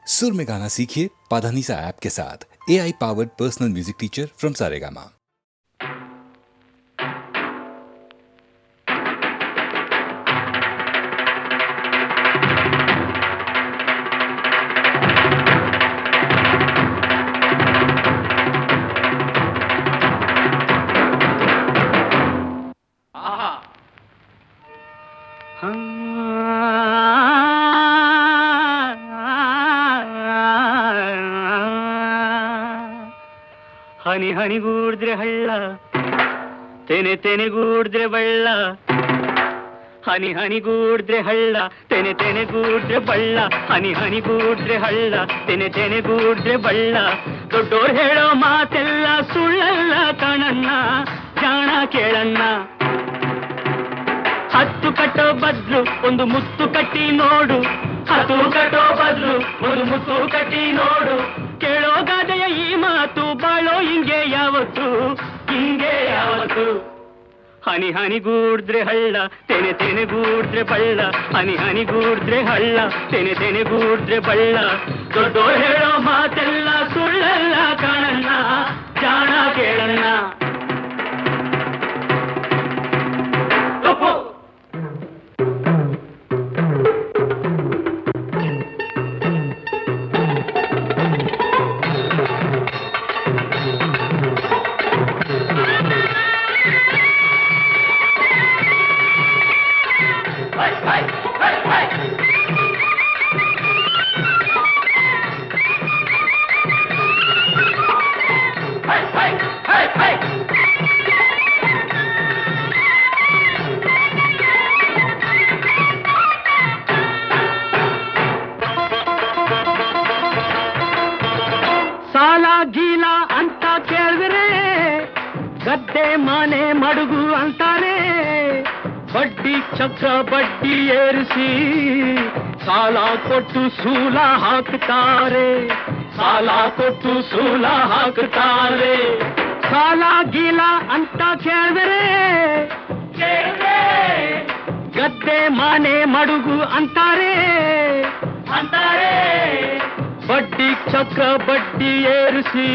सुर में गाना सीखिए पाधानीसा ऐप के साथ। AI powered personal music teacher from Saregama. ಹನಿ ಹನಿಗೂಡಿದ್ರೆ ಹಳ್ಳ, ತೆನೆ ತೆನೆಗೂಡಿದ್ರೆ ಬಳ್ಳ. ಹನಿ ಹನಿಗೂಡಿದ್ರೆ ಹಳ್ಳ, ತೆನೆ ತೆನೆಗೂಡಿದ್ರೆ ಬಳ್ಳ. ಹನಿ ಹನಿಗೂಡಿದ್ರೆ ಹಳ್ಳ, ತೆನೆ ತೆನೆಗೂಡಿದ್ರೆ ಬಳ್ಳ. ದೊಡ್ಡೋರು ಹೇಳೋ ಮಾತೆಲ್ಲ ಸುಳ್ಳಲ್ಲ ಕಣಣ್ಣ, ಜಾಣ ಕೇಳಣ್ಣ. ಹತ್ತು ಕಟ್ಟೋ ಬದ್ಲು ಒಂದು ಮುತ್ತು ಕಟ್ಟಿ ನೋಡು, ಹತ್ತು ಕಟ್ಟೋ ಬದ್ಲು ಒಂದು ಮುತ್ತು ಕಟ್ಟಿ ನೋಡು. ಕೇಳೋ ಗಾದೆಯ ಈ ಮಾತು, ಬಾಳೋ ಹಿಂಗೆ ಯಾವತ್ತು, ಹಿಂಗೆ ಯಾವತ್ತು. ಹನಿ ಹನಿಗೂಡಿದ್ರೆ ಹಳ್ಳ, ತೆನೆ ತೆನೆಗೂಡಿದ್ರೆ ಬಳ್ಳ. ಹನಿ ಹನಿಗೂಡಿದ್ರೆ ಹಳ್ಳ, ತೆನೆ ತೆನೆಗೂಡಿದ್ರೆ ಬಳ್ಳ. ದೊಡ್ಡೋರು ಹೇಳೋ ಮಾತೆಲ್ಲ ಸುಳ್ಳಲ್ಲ ಕಾಣಣ್ಣ, ಜಾಣ ಕೇಳಣ್ಣ. ಸಾಲ ಗೀಲ ಅಂತ ಕೇಳಿದ್ರೆ ಗದ್ದೆ ಮನೆ ಮಡುಗು ಅಂತಾರೆ. ಬಡ್ಡಿ ಚಕ್ರ ಬಡ್ಡಿ ಏರಿಸಿ ಸಾಲ ಕೊಟ್ಟು ಸೂಲ ಹಾಕ್ತಾರೆ, ಸಾಲ ಕೊಟ್ಟು ಸೂಲ ಹಾಕ್ತಾರೆ. ಸಾಲ ಗೀಲ ಅಂತ ಕೇಳಿದ್ರೆ ಗದ್ದೆ ಮನೆ ಮಡುಗು ಅಂತಾರೆ, ಅಂತಾರೆ. ಬಡ್ಡಿ ಚಕ್ರ ಬಡ್ಡಿ ಏರಿಸಿ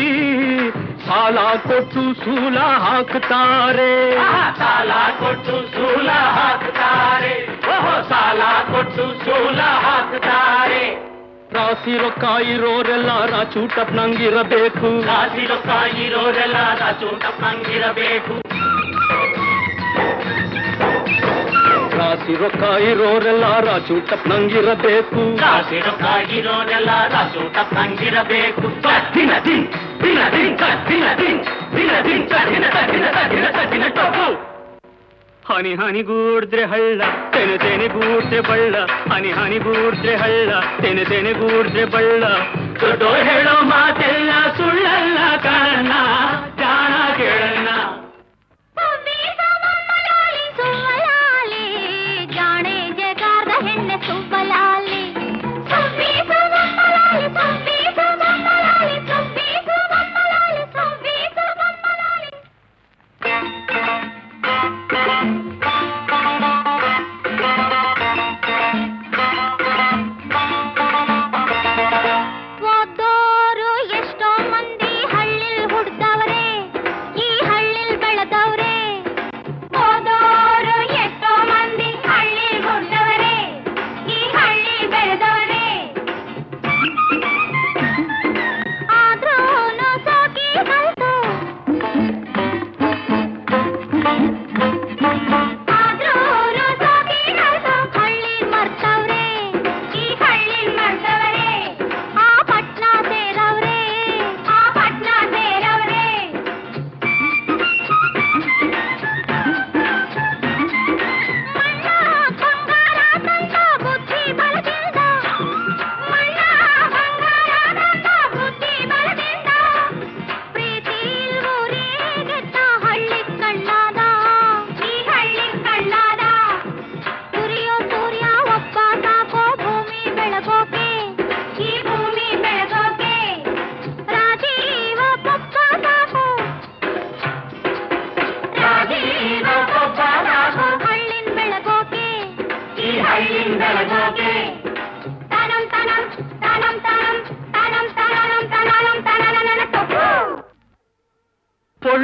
ಸಾಲ ಕೊಟ್ಟು ಸೂಲ ಹಾಕ್ತಾರೆ, ಸಾಲ ಕೊಟ್ಟು ಸೂಲ ಹಾಕ್ತಾರೆ. ಓಹೋ, ಸಾಲ ಕೊಟ್ಟು ಸೂಲ ಹಾಕ್ತಾರೆ. ರಾಸಿ ರೊಕ್ಕ ಇರೋರೆಲ್ಲ ರಾಚೂಟಪ್ನಂಗಿರಬೇಕು, ರಾಸಿ ರೊಕ್ಕ ಇರೋರೆಲ್ಲ ರಾಚೂಟಪ್ನಂಗಿರಬೇಕು. ರಾಸಿ ರೊಕ್ಕ ಇರೋರೆಲ್ಲ ರಾಚೂಟಪ್ನಂಗಿರಬೇಕು, ರಾಸಿ ರೊಕ್ಕ ಇರೋರೆಲ್ಲ ರಾಚೂಟಪ್ನಂಗಿರಬೇಕು. ದಿನ ದಿನ ದಿನ ದಿನ ದಿನ ದಿನ ದಿನ ದಿನ ದಿನ ದಿನ ದಿನ ದಿನ ಟೊಪ್ಪು. ಹನಿ ಹನಿಗೂಡಿದ್ರೆ ಹಳ್ಳ, ತೆನೆ ತೆನೆಗೂಡಿದ್ರೆ ಬಳ್ಳ. ಹನಿ ಹನಿಗೂಡಿದ್ರೆ ಹಳ್ಳ, ತೆನೆ ತೆನೆಗೂಡಿದ್ರೆ ಬಳ್ಳ. ದೊಡ್ಡೋರು ಹೇಳೋ ಮಾತೆಲ್ಲ ಸುಳ್ಳಲ್ಲ ಕಾರಣ, ಜಾಣ ಕೇಳಣ್ಣ. ಓದೋರು ಎಷ್ಟೋ ಮಂದಿ ಹಳ್ಳಿಲ್ ಹುಡ್ದವ್ರೆ,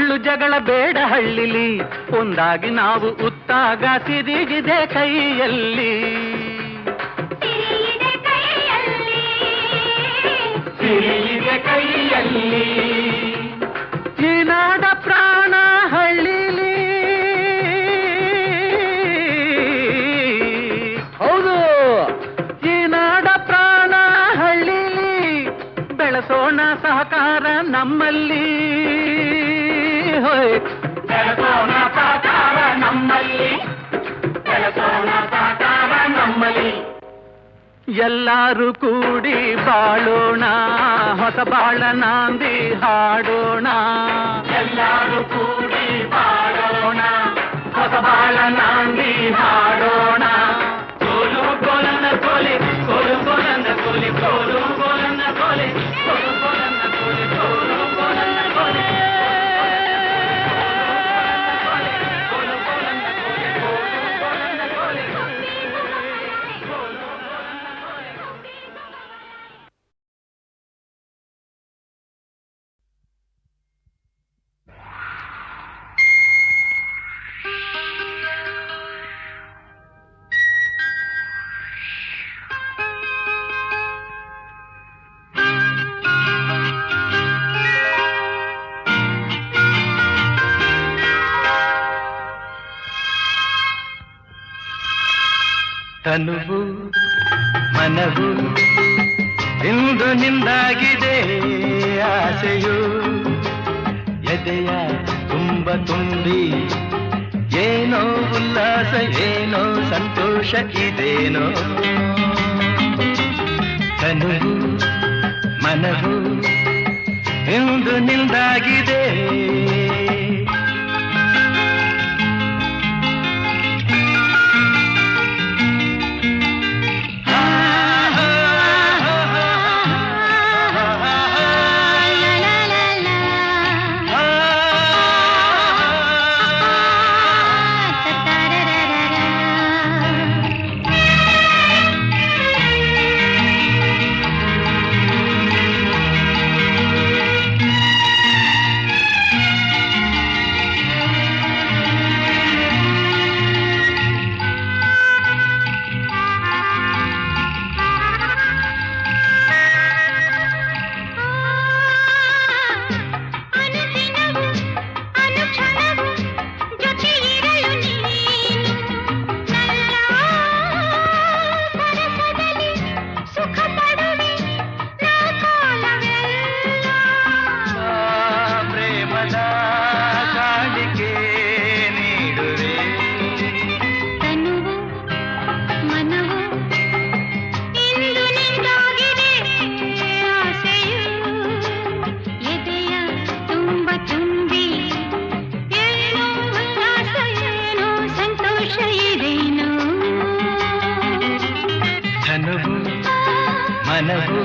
ಟೊಳ್ಳು ಜಗಳ ಬೇಡ ಹಳ್ಳಿಲಿ, ಒಂದಾಗಿ ನಾವು ಉತ್ತಾಗ ಸಿರಿಗಿದೆ ಕೈಯಲ್ಲಿ. ಸಿರಿಗಿದೆ ಕೈಯಲ್ಲಿ. ಈ ನಾಡ ಪ್ರಾಣ ಹಳ್ಳಿಲಿ, ಹೌದು ಈ ನಾಡ ಪ್ರಾಣ ಹಳ್ಳಿಲಿ, ಬೆಳೆಸೋಣ ಸಹಕಾರ ನಮ್ಮಲ್ಲಿ. ಬೆಳೆಸೋಣ ಸಹಕಾರ ನಮ್ಮಲ್ಲಿ, ಬೆಳೆಸೋಣ ಸಹಕಾರ ನಮ್ಮಲ್ಲಿ. ಎಲ್ಲರೂ ಕೂಡಿ ಬಾಳೋಣ, ಹೊಸ ಬಾಳ ನಾಂದಿ ಹಾಡೋಣ. ಎಲ್ಲರೂ ಕೂಡಿ ಬಾಳೋಣ, ಹೊಸ ಬಾಳ ನಾಂದಿ ಹಾಡೋಣ. ಕೋಲು ಕೋಲನ್ನ ಕೋಲಿ, ಕೋಲು ಕೋಲನ್ನ ಕೋಲಿ, ಕೋಲು ಕೋಲನ್ನ ಕೋಲಿ, ಕೋಲು ಕೋಲನ್ನ ಕೋಲಿ, ಕೋಲು ಕೋಲನ್ನ ಕೋಲಿ. ತನುವು ಮನವು ಇಂದು ನಿಂದಾಗಿದೆ, ಆಸೆಯು ಎದೆಯ ತುಂಬ ತುಂಬಿ, ಏನೋ ಉಲ್ಲಾಸ ಏನೋ ಸಂತೋಷ ಇದೇನೋ. ತನುವು ಮನವು ಇಂದು ನಿಂದಾಗಿದೆ. ಮನವು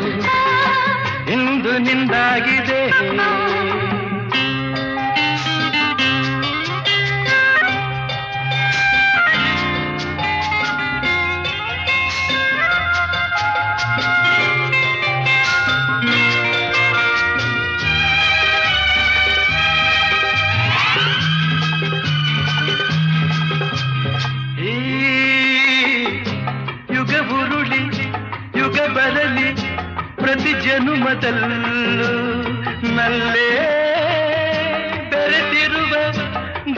ಇಂದು ನಿಂದಾಗಿದೆ. ಬರಲಿ ಪ್ರತಿ ಜನುಮದಲ್ಲೂ ನಲ್ಲೇ ಬೆರೆತಿರುವ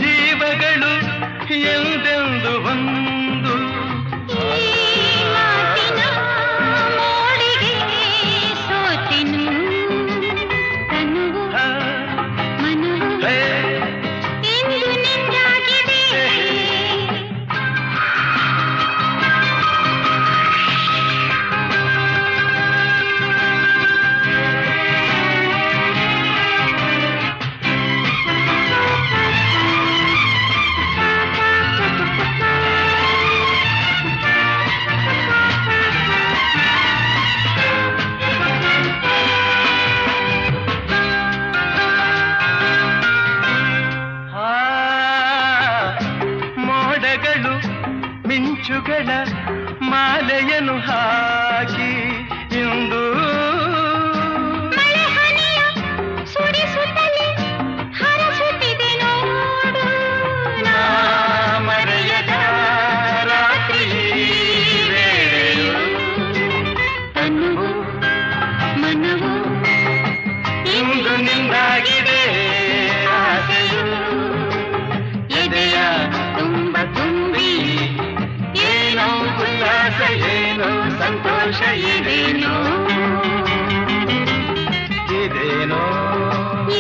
ಜೀವಗಳು ಎಂದೆಂದು ಒಂದು ಮಿಂಚುಗಳ ಮಾಲೆಯನ್ನು ಹಾಕಿ ಇಂದು ಸುರಿಸುತ್ತಲೇ ಹರಸುತ್ತಿದೆ ಮನವು ಇಂದು ನಿಂದಾಗಿದೆ ಆಸೆಯು ಎದೆಯ ತುಂಬ ತುಂಬಿ ಏನೋ ಉಲ್ಲಾಸ ಏನೋ ಸಂತೋಷ ಇದೇನೋ ಇದೇನೋ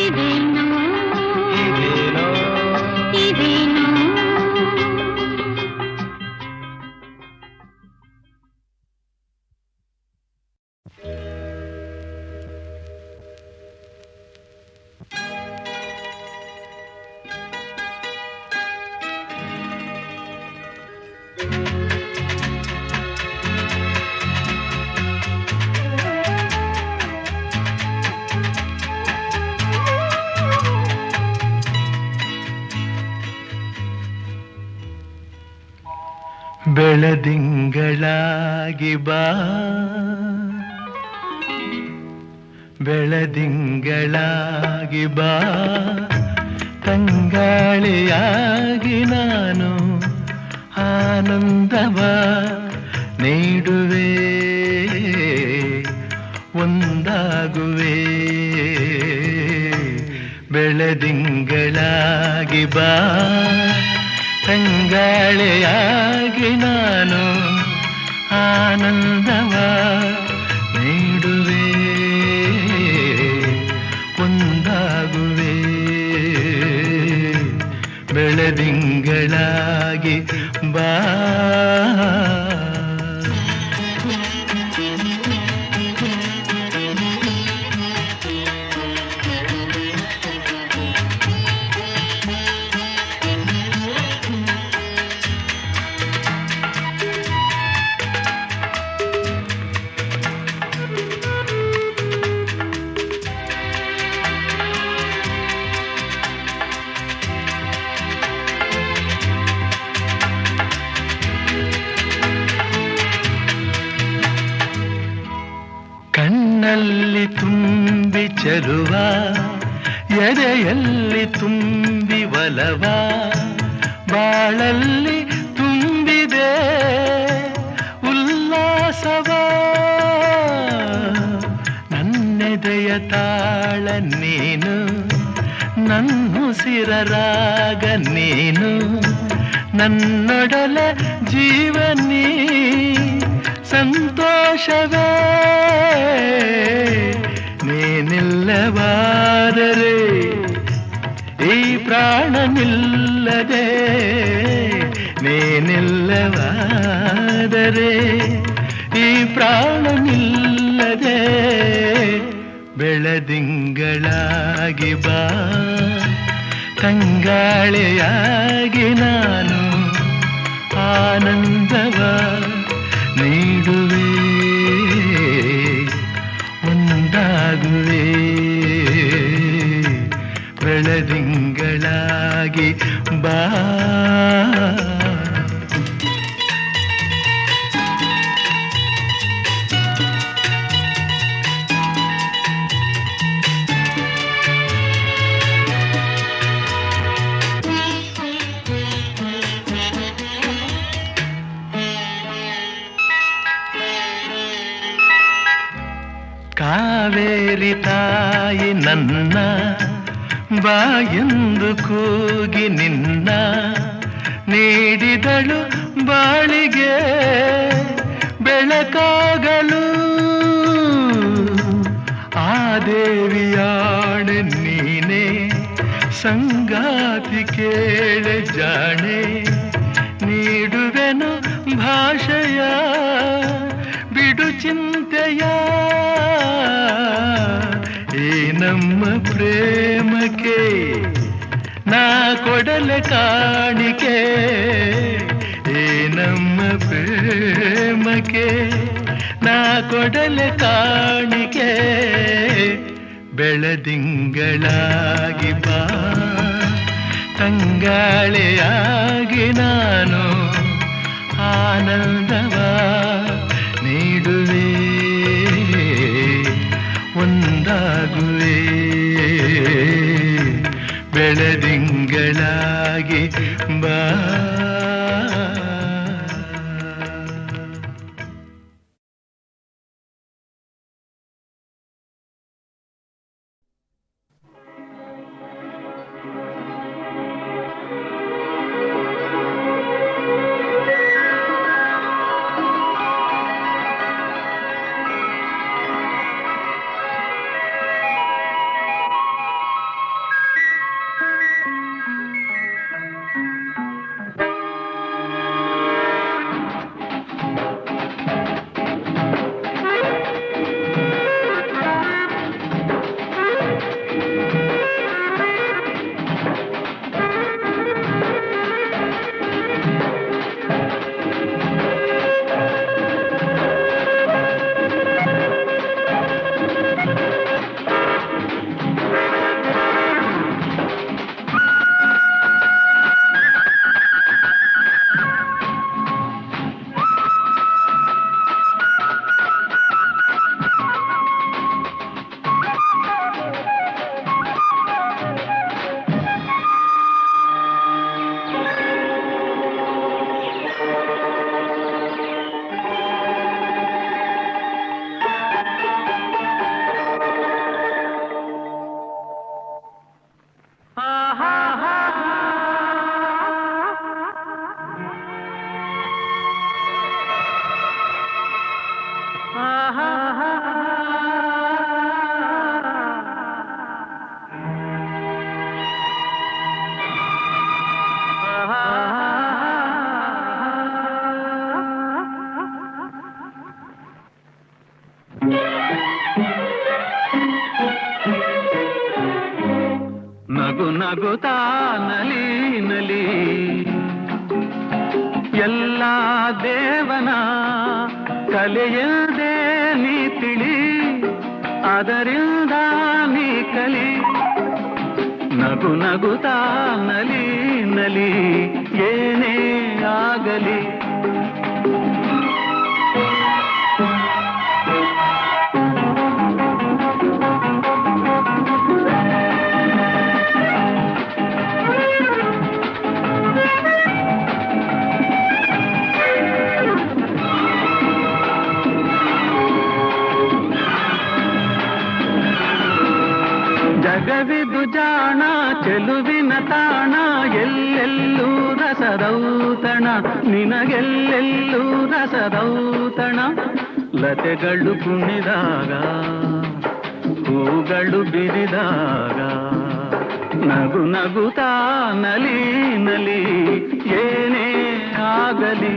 ಇದೇನೋ ಇದೇನೋ ಇದೇನೋ ಬೆಳದಿಂಗಳಾಗಿ ಬಾ ಬೆಳದಿಂಗಳಾಗಿ ಬಾ ತಂಗಾಳಿಯಾಗಿ ನಾನು ಆನಂದವ ನೀಡುವೆ ಒಂದಾಗುವೆ ಬೆಳದಿಂಗಳಾಗಿ ಬಾ ತಂಗಾಳಿಯಾಗಿ ನಾನು ಆನಂದವ ನೀಡುವೆ ಒಂದಾಗುವೆ ಬೆಳದಿಂಗಳಾಗಿ ಬಾ ಕಣ್ಣಲ್ಲಿ ತುಂಬಿ ಚೆಲುವ ಎದೆಯಲ್ಲಿ ತುಂಬಿ ಒಲವ ಬಾಳಲ್ಲಿ ತುಂಬಿದೆ ಉಲ್ಲಾಸವ ನನ್ನೆದೆಯ ತಾಳ ನೀನು ನನ್ನುಸಿರ ರಾಗ ನೀನು ನನ್ನೊಡಲ ಜೀವನೀ ಸಂತೋಷವೇ ನೀನಿಲ್ಲವಾದರೆ ಈ ಪ್ರಾಣ ನಿಲ್ಲದೆ ನೀನಿಲ್ಲವಾದರೆ ಈ ಪ್ರಾಣ ನಿಲ್ಲದೆ ಬೆಳದಿಂಗಳಾಗಿ ಬಾ ತಂಗಾಳಿಯಾಗಿ ನಾನು ಆನಂದವ ನೀಡುವೆ ಒಂದಾಗುವೆ ಬೆಳದಿಂಗಳಾಗಿ ಬಾ ಕಾವೇರಿ ತಾಯಿ ನನ್ನ ಬಾಯೆಂದು ಕೂಗಿ ನಿನ್ನ ನೀಡಿದಳು ಬಾಳಿಗೆ ಬೆಳಕಾಗಲು ಆ ದೇವಿಯಾಣೆ ನೀನೆ ಸಂಗಾತಿ ಕೇಳೆ ಜಾಣೆ ನೀಡುವೆನು ಭಾಷೆಯ ಬಿಡು ಚಿಂತೆಯ ಈ ನಮ್ಮ ಪ್ರೇಮಕ್ಕೆ ನಾ ಕೊಡಲೆ ಕಾಣಿಕೆ ಈ ನಮ್ಮ ಪ್ರೇಮಕ್ಕೆ ನಾ ಕೊಡಲೆ ಕಾಣಿಕೆ ಬೆಳದಿಂಗಳಾಗಿ ಬಾ ತಂಗಾಳಿಯಾಗಿ ನಾನು ಆನಂದವ ನೀಡುವೆ ಒಂದಾಗುವೆ ಬೆಳದಿಂಗಳಾಗಿ ಬಾ ನಗುತ್ತಾ ನಲಿ ನಲಿ ಎಲ್ಲ ದೇವನ ಕಲೆಯದೇ ನೀ ತಿಳಿ ಅದರಿಂದ ನೀ ಕಲಿ ನಗು ನಗುತ್ತಾ ನಲಿ ನಲಿ ಏನೇ ಆಗಲಿ ಜಗವಿದು ಜಾಣ ಚೆಲುವಿನ ತಾಣ ಎಲ್ಲೆಲ್ಲೂ ರಸದೌತಣ ನಿನಗೆಲ್ಲೆಲ್ಲೂ ರಸದೌತಣ ಲತೆಗಳು ಕುಣಿದಾಗ ಹೂಗಳು ಬಿರಿದಾಗ ನಗು ನಗುತ್ತಾ ನಲಿ ನಲಿ ಏನೇ ಆಗಲಿ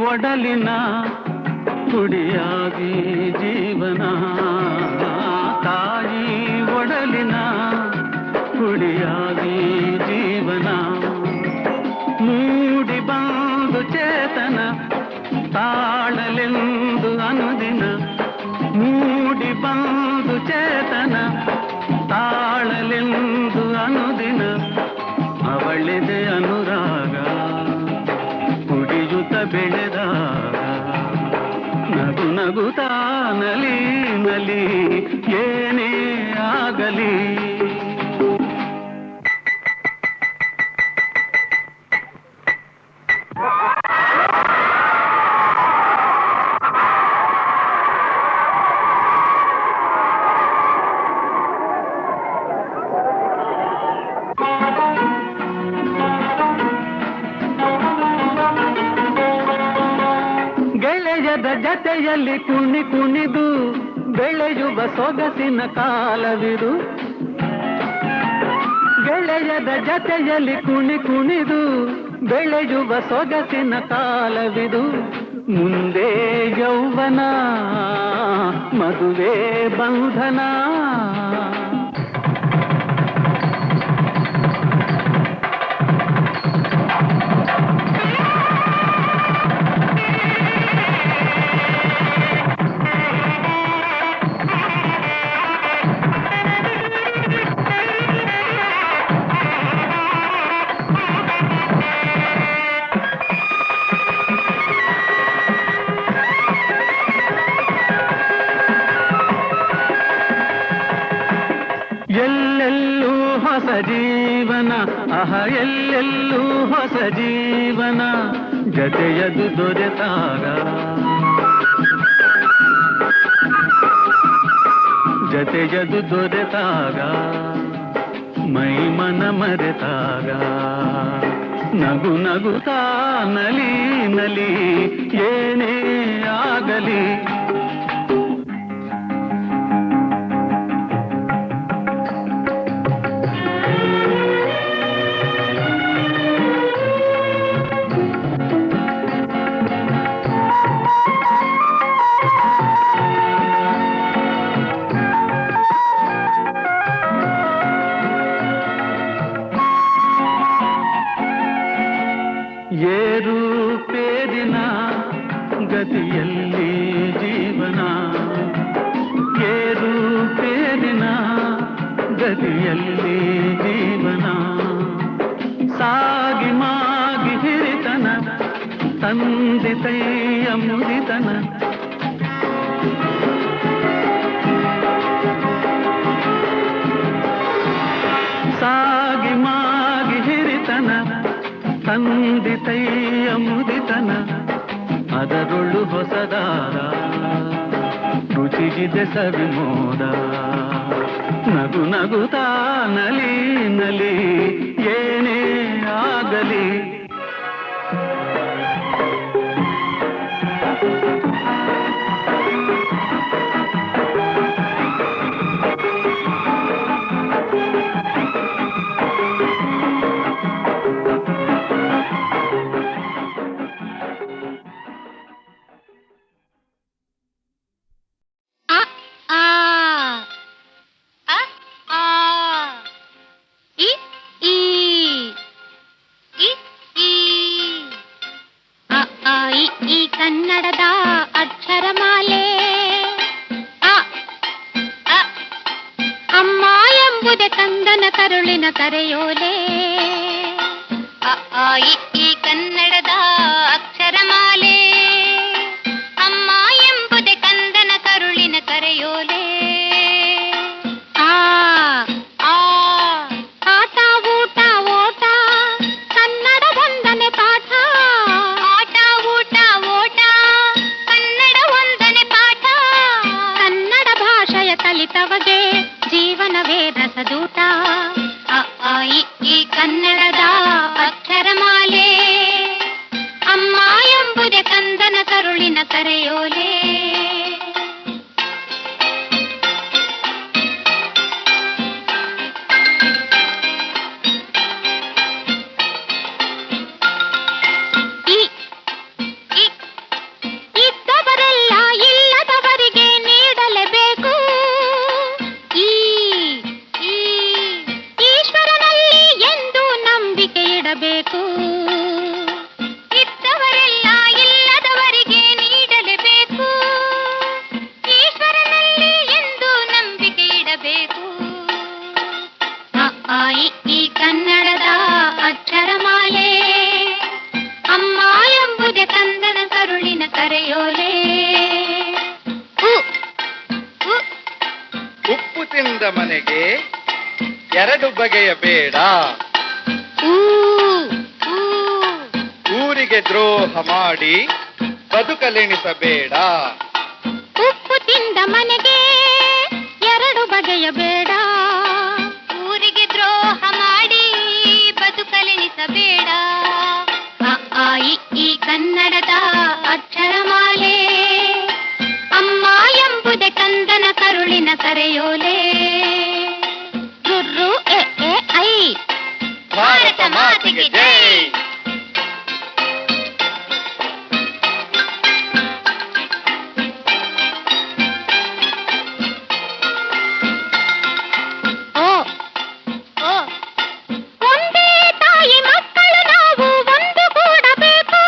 ಒಡಲಿನ ಕುಡಿಯಾಗಿ ಜೀವನ ತಾಯಿ ಒಡಲಿನ ಕುಡಿಯಾಗಿ ಜೀವನ ಮೂಡಿ ಬಂದು ಚೇತನ ತಾಳಲೆಂದು ಅನುದಿನ ಮೂಡಿ ಬಂದು ಚೇತನ ತಾಳಲೆಂದು ಅನುದಿನ ಅವಳಿದೆ ಅನುರಾಗ ಕುಡಿಯುತ್ತ ಬೆಳೆದಾಗ ನಗು ನಗುತ್ತಾ ನಲಿ ನಲಿ ಏನೇ ಆಗಲಿ ಗೆಳೆಯದ ಜತೆಯಲ್ಲಿ ಕುಣಿ ಕುಣಿದು ಬೆಳೆಯುವ ಸೊಗಸಿನ ಕಾಲವಿದು ಗೆಳೆಯದ ಜತೆಯಲ್ಲಿ ಕುಣಿ ಕುಣಿದು ಬೆಳೆಯುವ ಸೊಗಸಿನ ಕಾಲವಿದು ಮುಂದೆ ಯೌವನ ಮದುವೆ ಬಂಧನ ಎಲ್ಲೆಲ್ಲೂ ಹೊಸ ಜೀವನ ಆಹ ಎಲ್ಲೆಲ್ಲೂ ಹೊಸ ಜೀವನ ಜತೆಯದು ದೊರೆತಾಗ ಜತೆಯದು ದೊರೆತಾಗ ಮೈ ಮನ ಮರೆತಾಗ ನಗು ನಗುತ್ತಾ ನಲಿ ನಲಿ ಏನೇ ಆಗಲಿ ಏರು ಪೇರಿನ ಗತಿಯಲ್ಲಿ ಜೀವನ ಏರು ಪೇರಿನ ಗತಿಯಲ್ಲಿ ಜೀವನ ಸಾಗಿ ಮಾಗಿ ಹಿರಿತನ ತಂದೆ ತೈಯ ಮುರಿತನ ಸಾಗಿ ಮಾಗಿ ಹಿರಿತನ ತಂದೆ ತೈಯ ಮುದಿತನ ಅದರೊಳು ಹೊಸದಾರ ರುಚಿಗಿದೆ ಸವಿಮೋದ ನಗು ನಗುತ್ತಾ ನಲಿ ನಲಿ ಏನೇ ಆಗಲಿ. ಈ ಕನ್ನಡದ ಅಕ್ಷರಮಾಲೆ ಅಮ್ಮ ಎಂಬುದೇ ಕಂದನ ಕರುಳಿನ ಕರೆಯೋಲೆ. ಈ ಕನ್ನಡದ ಅಕ್ಷರಮಾಲೆ ಅಮ್ಮ ಎಂಬುದೇ ಕಂದನ ಕರುಳಿನ ಕರೆಯೋಲೆ. ಆಟ ಊಟ ಓಟ ಕನ್ನಡ ಒಂದನೆ ಪಾಠ. ಆಟ ಊಟ ಓಟ ಕನ್ನಡ ಒಂದನೆ ಪಾಠ. ಕನ್ನಡ ಭಾಷೆಯ ಕಲಿತವಗೆ ಜೀವನವೇ ರಸದೂಟ. ಈ ಕನ್ನಡದ ಅಕ್ಷರಮಾಲೆ ಅಮ್ಮ ಎಂಬುದೇ ಕಂದನ ಕರುಳಿನ ಕರೆಯೋಲೆ. ಇದ್ದವರೆಲ್ಲ ಇಲ್ಲದವರಿಗೆ ನೀಡಲೇಬೇಕು. ಈಶ್ವರನಲ್ಲಿ ಎಂದು ನಂಬಿಕೆ ಇಡಬೇಕು. ಇದ್ದವರೆಲ್ಲ ಇಲ್ಲದವರಿಗೆ ನೀಡಲೇಬೇಕು. ಈಶ್ವರನಲ್ಲಿ ಎಂದು ನಂಬಿಕೆ ಇಡಬೇಕು. ಈ ಕನ್ನಡದ ಅಕ್ಷರಮಾಲೆ ಅಮ್ಮ ಎಂಬುದೇ ಕಂದನ ಕರುಳಿನ ಕರೆಯೋಲೆ. ಉಪ್ಪು ತಿಂದ ಮನೆಗೆ ಎರಡು ಬಗೆಯ ಬೇಡ. ಊರಿಗೆ ದ್ರೋಹ ಮಾಡಿ ಬದುಕಲೆಣಿಸಬೇಡ. ಉಪ್ಪು ತಿಂದ ಮನೆಗೆ ಎರಡು ಬಗೆಯ ಬೇಡ. ಊರಿಗೆ ದ್ರೋಹ ಮಾಡಿ ಬದುಕಲೆಣಿಸಬೇಡ. ಈ ಕನ್ನಡದ ಅಕ್ಷರಮಾಲೆ ಅಮ್ಮ ಎಂಬುದೇ ಕಂದನ ಕರುಳಿನ ಕರೆಯೋಲೆ. ರುರ್ರು ಎ ಎ ಐ ಭಾರತ ಮಾತೆಗೆ ಜೈ. ಒಂದೇ ತಾಯಿ ಮಕ್ಕಳು ನಾವು ಒಂದುಗೂಡಬೇಕು.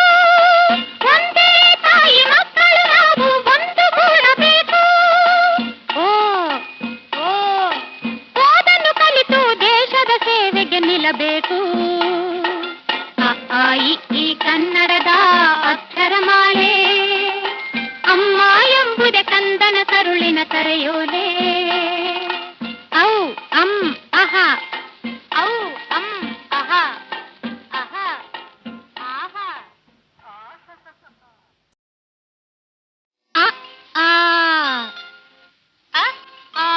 ಒಂದೇ ತಾಯಿ ಮಕ್ಕಳು ನಾವು ಒಂದುಗೂಡಬೇಕು. ಓದನ್ನು ಕಲಿತು ದೇಶದ ಸೇವೆಗೆ ನಿಲ್ಲಬೇಕು. ಈ ಕನ್ನಡದ ಅಕ್ಷರಮಾಲೆ ಅಮ್ಮ ಎಂಬುದೇ ಕಂದನ ಕರುಳಿನ ಕರೆಯೋಲೆ. ಔ ಅಂ ಅಹ ಔ ಅಂ ಅಹ ಅಹ ಆಹ ಅ ಆ ಅ ಆ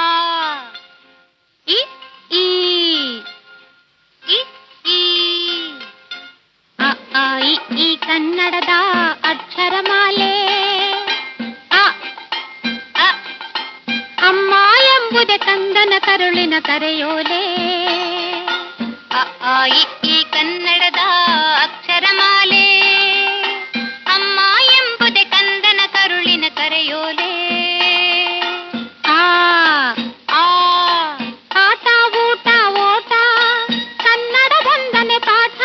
ಇ ಈ ಇ ಈ ಈ ಕನ್ನಡದ ಅಕ್ಷರಮಾಲೆ ಅಮ್ಮ ಎಂಬುದೇ ಕಂದನ ಕರುಳಿನ ಕರೆಯೋಲೆ. ಈ ಕನ್ನಡದ ಅಕ್ಷರಮಾಲೆ ಅಮ್ಮ ಎಂಬುದೇ ಕಂದನ ಕರುಳಿನ ಕರೆಯೋಲೆ. ಆಟ ಊಟ ಓಟ ಕನ್ನಡ ಒಂದನೆ ಪಾಠ.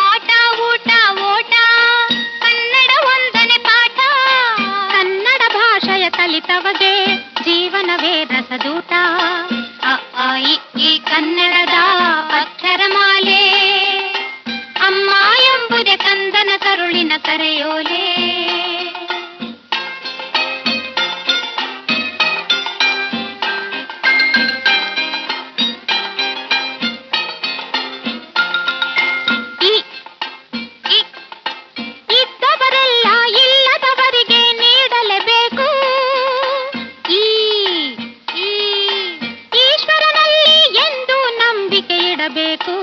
ಆಟ ಊಟ ಓಟ ಕನ್ನಡ ಒಂದನೆ ಪಾಠ. ಕನ್ನಡ ಭಾಷೆಯ ಕಲಿತವಗೆ ಜೀವನವೇ ರಸದೂಟ. ಈ ಕನ್ನಡದ ಅಕ್ಷರಮಾಲೆ ಅಮ್ಮ ಎಂಬುದೇ ನೀಡಬೇಕು.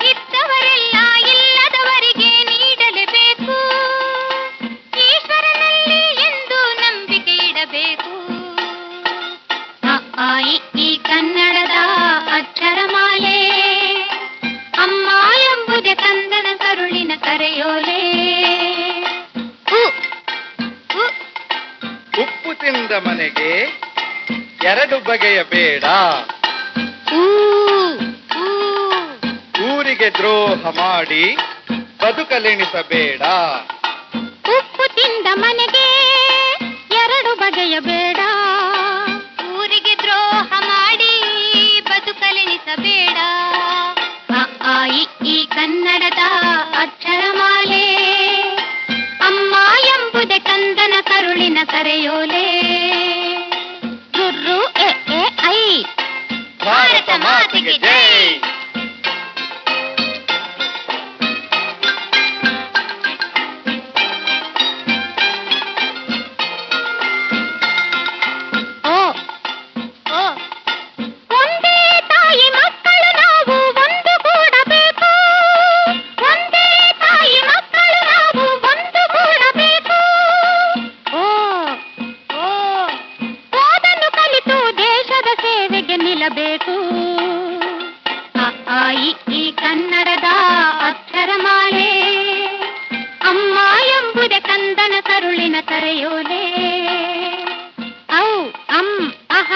ಇದ್ದವರೆಲ್ಲ ಇಲ್ಲದವರಿಗೆ ನೀಡಲೇಬೇಕು. ಈಶ್ವರನಲ್ಲಿ ಎಂದು ನಂಬಿಕೆ ಇಡಬೇಕು. ಅ ಆ ಇ ಈ ಕನ್ನಡದ ಅಕ್ಷರಮಾಲೆ, ಅಮ್ಮ ಎಂಬುದೇ ಕಂದನ ಕರುಳಿನ ಕರೆಯೋಲೆ. ಉಪ್ಪು ತಿಂದ ಮನೆಗೆ ಎರಡು ಬಗೆಯ ಬೇಡ, ಊರಿಗೆ ದ್ರೋಹ ಮಾಡಿ ಬದುಕಲೆಣಿಸಬೇಡ. ಉಪ್ಪು ತಿಂದ ಮನೆಗೆ ಎರಡು ಬಗೆಯ ಬೇಡ, ಊರಿಗೆ ದ್ರೋಹ ಮಾಡಿ ಬದುಕಲೆನಿಸಬೇಡ. ಅ ಆ ಇ ಈ ಕನ್ನಡದ ಅಕ್ಷರಮಾಲೆ, ಅಮ್ಮ ಎಂಬುದೇ ಕಂದನ ಕರುಳಿನ ಕರೆಯೋಲೆ. ರುರ್ರು ಎ ಎ ಐ ಭಾರತ ಮಾತೆಗೆ ಜೈ. ಓ ಓ ಒಂದೇ ತಾಯಿ ಮಕ್ಕಳು ನಾವು ಒಂದು ಕೂಡಬೇಕು. ಒಂದೇ ತಾಯಿ ಮಕ್ಕಳು ನಾವು ಒಂದು ಕೂಡಬೇಕು. ಓ ಓ ಓದನ್ನು ಕಲಿತು ದೇಶದ ಸೇವೆಗೆ ನಿಲ್ಲಬೇಕು. ಅ ಆ ಇ ಈ ಕನ್ನಡದ ಅಕ್ಷರಮಾಲೆ, ಅಮ್ಮ ಎಂಬುದೇ ಕಂದನ ಕರುಳಿನ ಕರೆಯೋಲೆ. ಔ ಅಂ ಅಹ